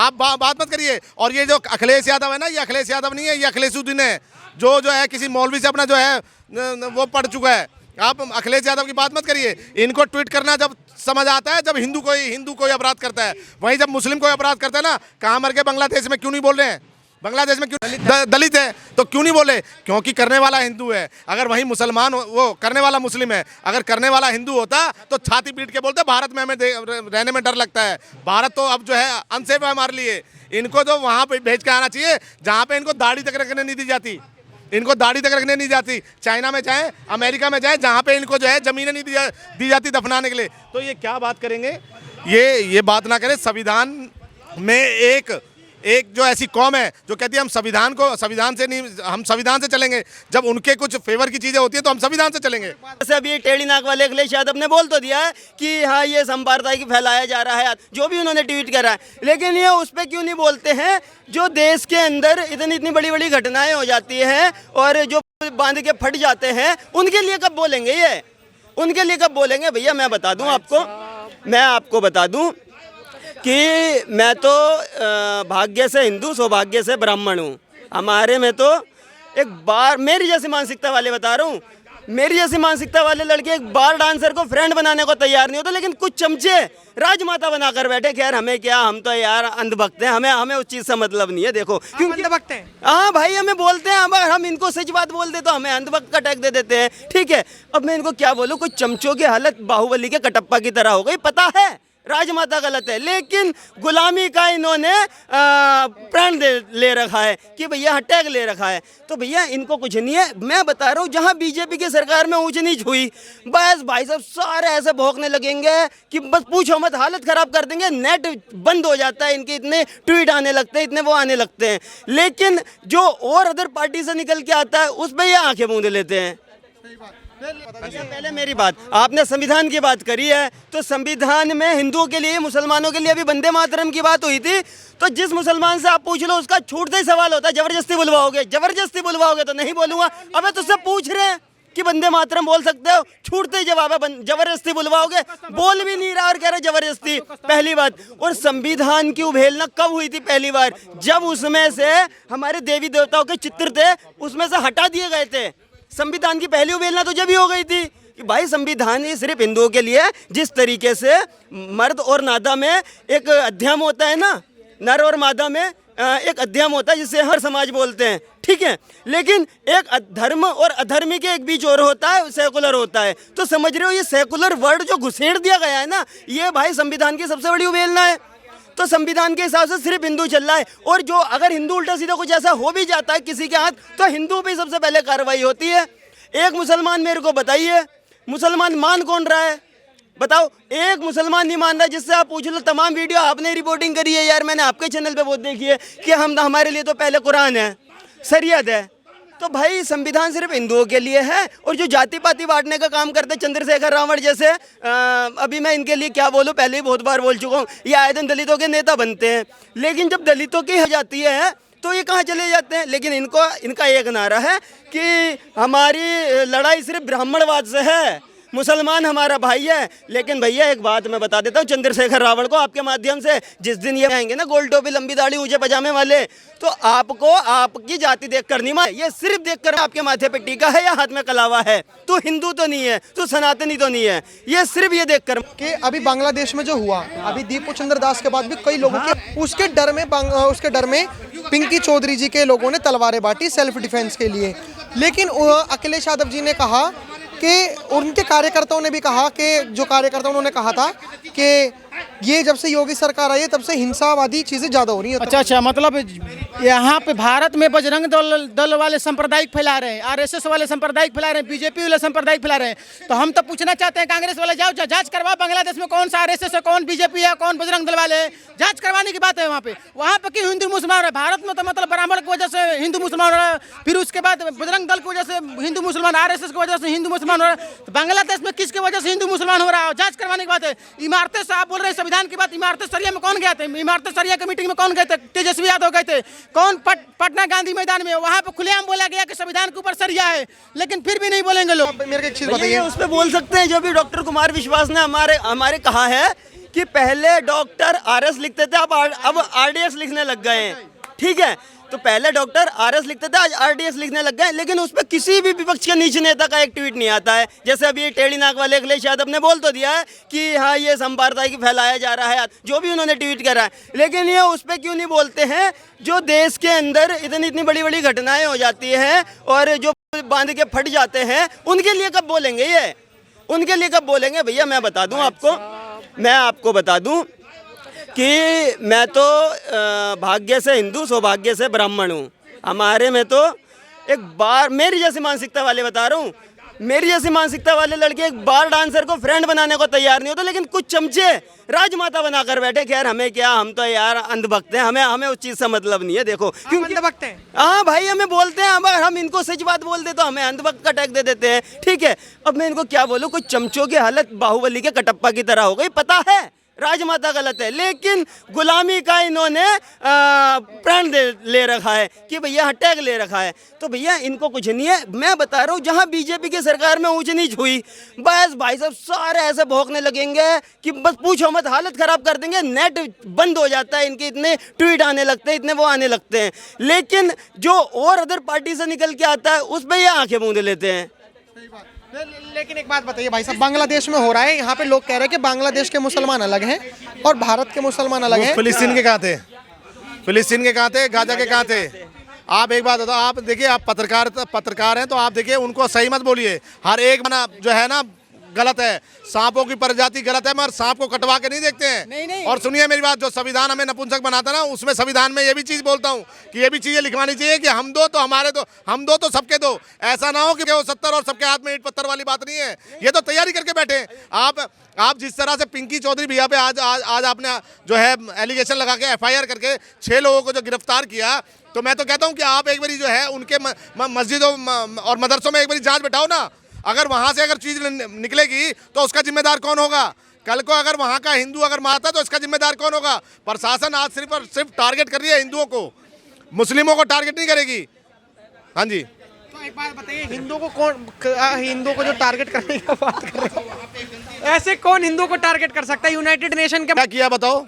आप बात मत करिए। और ये जो अखिलेश यादव है ना, ये अखिलेश यादव नहीं है, ये अखिलेशुद्दीन है, जो है किसी मौलवी से अपना जो है वो पढ़ चुका है। आप अखिलेश यादव की बात मत करिए। इनको ट्वीट करना जब समझ आता है जब हिंदू कोई अपराध करता है, वहीं जब मुस्लिम कोई अपराध करता है ना, कहाँ मर के बांग्लादेश में क्यों नहीं बोल रहे हैं? बांग्लादेश में क्यों दलित है तो क्यों नहीं बोले? क्योंकि करने वाला हिंदू है। अगर वही मुसलमान वो करने वाला मुस्लिम है, अगर करने वाला हिंदू होता तो छाती पीट के बोलते भारत में हमें रहने में डर लगता है। भारत तो अब जो है अनसेफ है हमारे लिए। इनको तो वहाँ पे भेज के आना चाहिए जहाँ पे इनको दाढ़ी तक रखने नहीं दी जाती। इनको दाढ़ी तक रखने नहीं जाती। चाइना में जाए, अमेरिका में जाए, जहाँ पे इनको जो है ज़मीनें नहीं दी जाती दफनाने के लिए। तो ये क्या बात करेंगे? ये बात ना करें। संविधान में एक जो ऐसी कौम है जो कहती है हम संविधान से चलेंगे। जब उनके कुछ फेवर की चीजें होती है तो हम संविधान से चलेंगे। जैसे अभी टेढ़ी नाक वाले अखिलेश यादव ने बोल तो दिया है कि हाँ ये संप्रदाय फैलाया जा रहा है, जो भी उन्होंने ट्वीट करा है, लेकिन ये उस पर क्यों नहीं बोलते हैं जो देश के अंदर इतनी बड़ी बड़ी घटनाएं हो जाती हैं और जो बांध के फट जाते हैं, उनके लिए कब बोलेंगे? ये उनके लिए कब बोलेंगे? भैया मैं आपको बता दूं कि मैं तो भाग्य से हिंदू, सौभाग्य से ब्राह्मण हूँ। हमारे में तो एक बार मेरी जैसी मानसिकता वाले बता रहा हूँ, मेरी जैसी मानसिकता वाले लड़के एक बार डांसर को फ्रेंड बनाने को तैयार नहीं होते, लेकिन कुछ चमचे राजमाता बनाकर बैठे। खैर हमें क्या, हम तो यार अंधभक्त हैं, हमें उस चीज़ से मतलब नहीं है। देखो क्योंकि अंधभक्त हैं। हाँ भाई, हमें बोलते हैं, हम इनको सच बात बोल दे तो हमें अंधभक्त का टैग दे देते हैं। ठीक है, अब मैं इनको क्या बोलूँ? कुछ चमचों की हालत बाहुबली के कटप्पा की तरह हो गई। पता है राजमाता गलत है, लेकिन गुलामी का इन्होंने प्रण ले रखा है कि भैया टैग ले रखा है। तो भैया इनको कुछ नहीं है। मैं बता रहा हूँ जहाँ बीजेपी की सरकार में ऊंच नीच हुई, बस भाई साहब सारे ऐसे भौंकने लगेंगे कि बस पूछो मत, हालत खराब कर देंगे। नेट बंद हो जाता है, इनके इतने ट्वीट आने लगते हैं, इतने वो आने लगते हैं। लेकिन जो और अदर पार्टी से निकल के आता है उस पर ये आंखें मूंद लेते हैं। पहले मेरी बात, आपने संविधान की बात करी है, तो संविधान में हिंदुओं के लिए, मुसलमानों के लिए अभी वंदे मातरम की बात हुई थी। तो जिस मुसलमान से आप पूछ लो उसका छूटते ही सवाल होता है जबरदस्ती बुलवाओगे तो नहीं बोलूंगा। अबे तुझसे पूछ रहे हैं कि वंदे मातरम बोल सकते हो, छूटते ही जवाब है जबरदस्ती बुलवाओगे। बोल भी नहीं रहा और कह रहे जबरदस्ती। पहली बात। और संविधान की उभेलना कब हुई थी? पहली बार जब उसमें से हमारे देवी देवताओं के चित्र थे उसमें से हटा दिए गए थे। संविधान की पहली उभेलना तो जब ही हो गई थी कि भाई संविधान ये सिर्फ हिंदुओं के लिए। जिस तरीके से मर्द और नादा में एक अध्ययन होता है ना, नर और मादा में एक अध्ययन होता है जिसे हर समाज बोलते हैं, ठीक है, लेकिन एक धर्म और अधर्मी के एक बीच और होता है, सेकुलर होता है। तो समझ रहे हो, ये सेकुलर वर्ड जो घुसेड़ दिया गया है ना, ये भाई संविधान की सबसे बड़ी उभेलना है। तो संविधान के हिसाब से सिर्फ हिंदू चल रहा है। और जो अगर हिंदू उल्टा सीधा कुछ ऐसा हो भी जाता है किसी के हाथ, तो हिंदू पे सबसे पहले कार्रवाई होती है। एक मुसलमान मेरे को बताइए, मुसलमान मान कौन रहा है? बताओ, एक मुसलमान नहीं मान रहा। जिससे आप पूछ लो, तमाम वीडियो आपने रिपोर्टिंग करी है यार, मैंने आपके चैनल पे बहुत देखी है कि हमारे लिए तो पहले कुरान है, शरीयत है। तो भाई संविधान सिर्फ हिंदुओं के लिए है। और जो जाति पाति बांटने का काम करते हैं, चंद्रशेखर रावण जैसे, अभी मैं इनके लिए क्या बोलूं, पहले ही बहुत बार बोल चुका हूं, ये आए दिन दलितों के नेता बनते हैं, लेकिन जब दलितों की हो जाती है तो ये कहाँ चले जाते हैं। लेकिन इनका एक नारा है कि हमारी लड़ाई सिर्फ ब्राह्मणवाद से है, मुसलमान हमारा भाई है। लेकिन भैया एक बात मैं बता देता हूँ चंद्रशेखर रावण को आपके माध्यम से, जिस दिन ये आएंगे ना गोल टोपी लंबी दाढ़ी ऊंचे पजामे वाले, तो आपको आपकी जाति देखकर नहीं मार, ये सिर्फ देखकर आपके माथे पे टीका है या हाथ में कलावा है, तू हिंदू तो नहीं है, तू सनातनी तो नहीं है, ये सिर्फ ये देखकर। कि अभी बांग्लादेश में जो हुआ, अभी दीपू चंद्र दास के बाद भी कई लोगों के उसके डर में पिंकी चौधरी जी के लोगों ने तलवारें बांटी सेल्फ डिफेंस के लिए। लेकिन अखिलेश यादव जी ने कहा कि उनके कार्यकर्ताओं ने भी कहा कि जो कार्यकर्ता उन्होंने कहा था कि ये जब से योगी सरकार आई है तब से हिंसावादी चीज़ें ज़्यादा हो रही हैं। अच्छा, मतलब यहाँ पे भारत में बजरंग दल वाले सांप्रदायिक फैला रहे हैं, आरएसएस वाले सांप्रदायिक फैला रहे हैं, बीजेपी वाले सांप्रदायिक फैला रहे हैं। तो हम तो पूछना चाहते हैं कांग्रेस वाले, जाओ जांच करवाओ बांग्लादेश में कौन सा आरएसएस है, कौन बीजेपी है, कौन बजरंग दल वाले है, जांच करवाने की बात है वहाँ पे क्यों हिंदू मुसलमान है? भारत में तो मतलब ब्राह्मण की वजह से हिंदू मुसलमान हो रहा है, फिर उसके बाद बजरंग दल की वजह से हिंदू मुसलमान, आरएसएस की वजह से हिंदू मुसलमान हो रहा है। तो बांग्लादेश में किसकी वजह से हिंदू मुसलमान हो रहा है? जांच करवाने की बात है। इमारतें से आप बोल रहे हैं संविधान की बात, इमारतें सरिया में कौन गए थे? इमारतें सरिया की मीटिंग में कौन गए थे? तेजस्वी यादव गए थे। कौन पटना गांधी मैदान में, वहां पे खुलेआम बोला गया कि संविधान के ऊपर सरिया है, लेकिन फिर भी नहीं बोलेंगे लोग। मेरे को एक चीज़ बताइए, उस पर बोल सकते हैं जो भी डॉक्टर कुमार विश्वास ने हमारे कहा है कि पहले डॉक्टर आरएस लिखते थे, अब आरडीएस लिखने लग गए हैं, ठीक है। तो पहले डॉक्टर आरएस लिखते थे, आज आरडीएस लिखने लग गए, लेकिन उस पर किसी भी विपक्ष के नीच नेता का एक ट्वीट नहीं आता है। जैसे अभी टेढ़ी नाक वाले अखिलेश यादव ने बोल तो दिया है कि हाँ ये संप्रदाय फैलाया जा रहा है, जो भी उन्होंने ट्वीट करा है, लेकिन ये उस पर क्यों नहीं बोलते हैं जो देश के अंदर इतनी बड़ी बड़ी घटनाएं हो जाती हैं और जो बांध के फट जाते हैं, उनके लिए कब बोलेंगे ये? उनके लिए कब बोलेंगे? भैया मैं आपको बता दूं कि मैं तो भाग्य से हिंदू, सौभाग्य से ब्राह्मण हूँ। हमारे में तो एक बार, मेरी जैसी मानसिकता वाले बता रहा हूँ, मेरी जैसी मानसिकता वाले लड़के एक बार डांसर को फ्रेंड बनाने को तैयार नहीं होते, लेकिन कुछ चमचे राजमाता बनाकर बैठे। खैर हमें क्या, हम तो यार अंधभक्त हैं, हमें उस चीज़ से मतलब नहीं है। देखो क्योंकि अंधभक्त हैं। हाँ भाई, हमें बोलते हैं, अगर हम इनको सच बात बोल दे तो हमें अंधभक्त का टैग दे देते हैं, ठीक है। अब मैं इनको क्या बोलूँ, कुछ चमचों की हालत बाहुबली के कटप्पा की तरह हो गई। पता है राजमाता गलत है, लेकिन गुलामी का इन्होंने प्राण ले रखा है कि भैया टैग ले रखा है। तो भैया इनको कुछ नहीं है। मैं बता रहा हूँ, जहाँ बीजेपी की सरकार में ऊंच नीच हुई, बस भाई साहब सारे ऐसे भौंकने लगेंगे कि बस पूछो मत, हालत खराब कर देंगे। नेट बंद हो जाता है, इनके इतने ट्वीट आने लगते हैं, इतने वो आने लगते हैं, लेकिन जो और अदर पार्टी से निकल के आता है उस पर ये आंखें मूंद लेते हैं। लेकिन एक बात बताइए भाई साहब, बांग्लादेश में हो रहा है, यहाँ पे लोग कह रहे हैं कि बांग्लादेश के मुसलमान अलग हैं और भारत के मुसलमान अलग हैं। फिलिस्तीन के कहाँ थे? फिलिस्तीन के कहाँ थे? गाजा के कहाँ थे? आप एक बात बताओ, आप देखिए, आप पत्रकार हैं, तो आप देखिए उनको सही मत बोलिए। हर एक बना जो है ना गलत है, सांपों की प्रजाति गलत है, मगर सांप को कटवा के नहीं देखते हैं। नहीं। और सुनिए मेरी बात, जो संविधान हमें नपुंसक बनाता ना, उसमें संविधान में ये भी चीज़ बोलता हूँ कि ये भी चीज़ें लिखवानी चाहिए कि हम दो तो हमारे दो, हम दो तो सबके दो। ऐसा ना हो कि वो 70 और सबके हाथ में ईंट पत्थर वाली बात नहीं है। ये तो तैयारी करके बैठे हैं। आप जिस तरह से पिंकी चौधरी भैया पे आज आपने जो है एलिगेशन लगा के FIR करके 6 लोगों को जो गिरफ्तार किया, तो मैं तो कहता हूँ कि आप एक बारी जो है उनके मस्जिदों और मदरसों में एक बारी जाँच बैठाओ ना। अगर वहां से अगर चीज निकलेगी तो उसका जिम्मेदार कौन होगा? कल को अगर वहां का हिंदू अगर मारता तो इसका जिम्मेदार कौन होगा? प्रशासन आज सिर्फ और सिर्फ टारगेट कर रही है हिंदुओं को, मुस्लिमों को टारगेट नहीं करेगी। हाँ जी, तो एक बात बताइए, हिंदुओं को जो टारगेट करने की बात कर रहे हो, ऐसे कौन हिंदुओं को टारगेट कर सकता है? यूनाइटेड नेशन के क्या किया बताओ?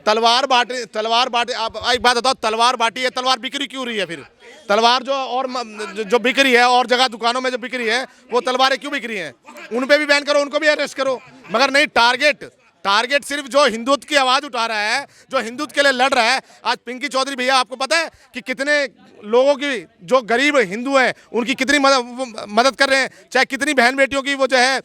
तलवार बांटे। आप एक बात बताओ, तलवार बांटी है, तलवार बिक्री क्यों रही है? फिर तलवार जो बिक रही है और जगह दुकानों में जो बिक रही है, वो तलवारें क्यों बिक रही हैं? उन पे भी बैन करो, उनको भी अरेस्ट करो, मगर नहीं टारगेट सिर्फ जो हिंदुत्व की आवाज़ उठा रहा है, जो हिंदुत्व के लिए लड़ रहा है। आज पिंकी चौधरी भैया, आपको पता है कि कितने लोगों की जो गरीब हिंदू हैं उनकी कितनी मदद कर रहे हैं, चाहे कितनी बहन बेटियों की वो जो है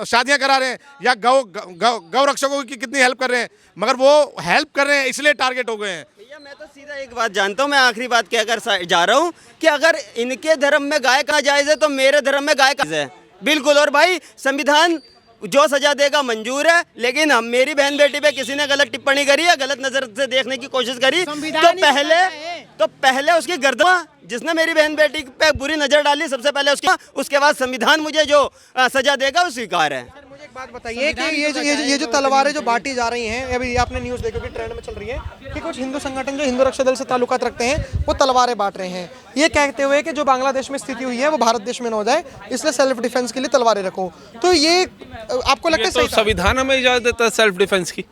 शादियां करा रहे हैं, या गौ रक्षकों की कितनी हेल्प कर रहे हैं, मगर वो हेल्प कर रहे हैं इसलिए टारगेट हो गए हैं। भैया मैं तो सीधा एक बात जानता हूँ, मैं आखिरी बात कहकर जा रहा हूँ कि अगर इनके धर्म में गाय का जायज़ है तो मेरे धर्म में गाय का जायज़ है, बिल्कुल। और भाई संविधान जो सजा देगा मंजूर है, लेकिन हम मेरी बहन बेटी पे किसी ने गलत टिप्पणी करी है, गलत नजर से देखने की कोशिश करी, तो पहले उसकी गर्दन, जिसने मेरी बहन बेटी पे बुरी नजर डाली, सबसे पहले उसके बाद संविधान मुझे जो सजा देगा वो स्वीकार है। मुझे एक बात बताइए कि ये जो तलवारें जो बांटी जा रही हैं, अभी आपने न्यूज़ देखी कि ट्रेंड में चल रही है कि कुछ हिंदू संगठन जो हिंदू रक्षा दल से ताल्लुकात रखते हैं वो तलवारें बांट रहे हैं, ये कहते हुए कि जो बांग्लादेश में स्थिति हुई है वो भारत देश में न हो जाए, इसलिए सेल्फ डिफेंस के लिए तलवारें रखो। तो ये आपको लगता है तो संविधान हमें इजाजत देता है सेल्फ डिफेंस की?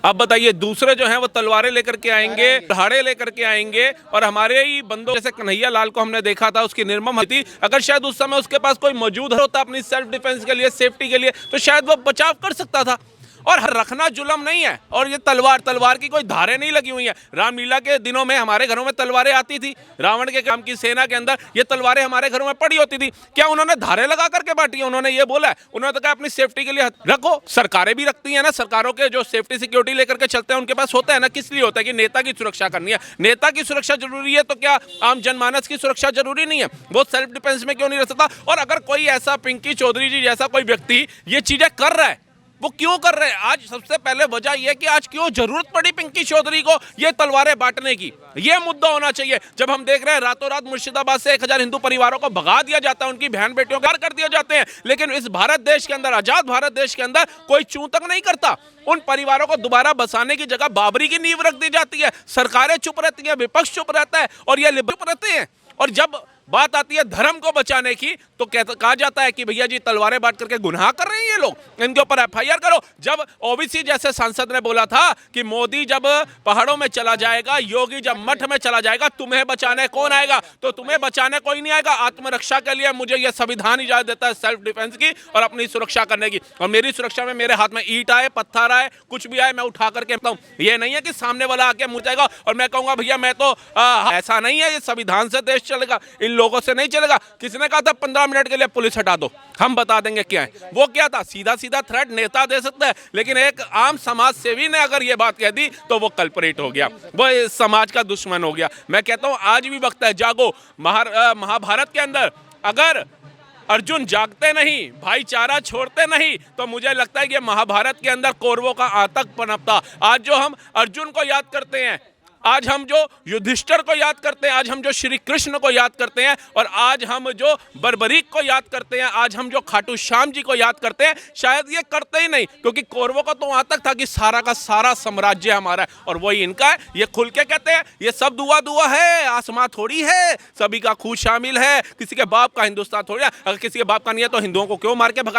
अब बताइए, दूसरे जो हैं वो तलवारें लेकर के आएंगे, दहाड़े लेकर के आएंगे, और हमारे ही बंदों जैसे कन्हैया लाल को हमने देखा था, उसकी निर्मम हत्या थी। अगर शायद उस समय उसके पास कोई मौजूद होता अपनी सेल्फ डिफेंस के लिए, सेफ्टी के लिए, तो शायद वो बचाव कर सकता था। और रखना जुल्म नहीं है। और ये तलवार की कोई धारें नहीं लगी हुई हैं। रामलीला के दिनों में हमारे घरों में तलवारें आती थी, रावण के काम की सेना के अंदर ये तलवारें हमारे घरों में पड़ी होती थी। क्या उन्होंने धारें लगा करके बांटी? उन्होंने ये बोला है, उन्होंने तो कहा अपनी सेफ्टी के लिए रखो। सरकारें भी रखती हैं ना, सरकारों के जो सेफ्टी सिक्योरिटी लेकर के चलते हैं उनके पास होता है ना, किस लिए होता है? कि नेता की सुरक्षा करनी है। नेता की सुरक्षा जरूरी है तो क्या आम जनमानस की सुरक्षा जरूरी नहीं है? वो सेल्फ डिफेंस में क्यों नहीं रह सकता? और अगर कोई ऐसा पिंकी चौधरी जी जैसा कोई व्यक्ति ये चीजें कर रहा है, वो क्यों कर रहे हैं? आज सबसे पहले वजह यह कि आज क्यों जरूरत पड़ी पिंकी चौधरी को ये तलवारें बांटने की, ये मुद्दा होना चाहिए। जब हम देख रहे हैं रातों रात मुर्शिदाबाद से 1000 हिंदू परिवारों को भगा दिया जाता है, उनकी बहन बेटियों को कर दिए जाते हैं, लेकिन इस भारत देश के अंदर, आजाद भारत देश के अंदर कोई चूं तक नहीं करता। उन परिवारों को दोबारा बसाने की जगह बाबरी की नींव रख दी जाती है। सरकारें चुप रहती है, विपक्ष चुप रहता है और ये लिबरल चुप रहते हैं। और जब बात आती है धर्म को बचाने की तो कहा जाता है कि भैया जी तलवारें बांट करके गुनाह कर रहे हैं ये लोग, इनके ऊपर एफआईआर करो। जब ओबीसी जैसे सांसद ने बोला था कि मोदी जब पहाड़ों में चला जाएगा, योगी जब मठ में चला जाएगा, तुम्हें बचाने कौन आएगा? तो तुम्हें बचाने कोई नहीं आएगा। आत्मरक्षा के लिए मुझे यह संविधान इजाजत देता है सेल्फ डिफेंस की और अपनी सुरक्षा करने की। और मेरी सुरक्षा में मेरे हाथ में ईंट आए, पत्थर आए, कुछ भी आए, मैं उठा करके बताऊं। ये नहीं है कि सामने वाला आके मुड़ जाएगा और मैं कहूंगा भैया मैं तो ऐसा नहीं है, ये संविधान से देश चलेगा, इन लोगों से नहीं चलेगा। किसने कहा था 15 मिनट के लिए पुलिस हटा दो? हम बता देंगे क्या है वो। क्या था? सीधा सीधा थ्रेट नेता दे सकता है, लेकिन एक आम समाज सेवी ने अगर ये बात कह दी तो वो कल्परेट हो गया, वो इस समाज का दुश्मन हो गया। मैं कहता हूं आज भी वक्त है, जागो। महाभारत के अंदर अगर अर्जुन जागते नहीं, भाईचारा छोड़ते नहीं, तो मुझे लगता है कि महाभारत के अंदर कौरवों का आतंक पनपता। आज जो हम अर्जुन को याद करते हैं, आज हम जो युधिष्ठिर को याद करते हैं, आज हम जो श्री कृष्ण को याद करते हैं, और आज हम जो बर्बरीक को याद करते हैं, आज हम जो खाटू श्याम जी को याद करते हैं, शायद ये करते ही नहीं, क्योंकि कौरवों का तो आतंक था कि सारा का सारा साम्राज्य हमारा है और वही इनका है। ये खुल के कहते हैं ये सब दुआ दुआ है, आसमां थोड़ी है, सभी का खून शामिल है, किसी के बाप का हिंदुस्तान थोड़ी है। अगर किसी के बाप का नहीं है तो हिंदुओं को क्यों मार के भगाया?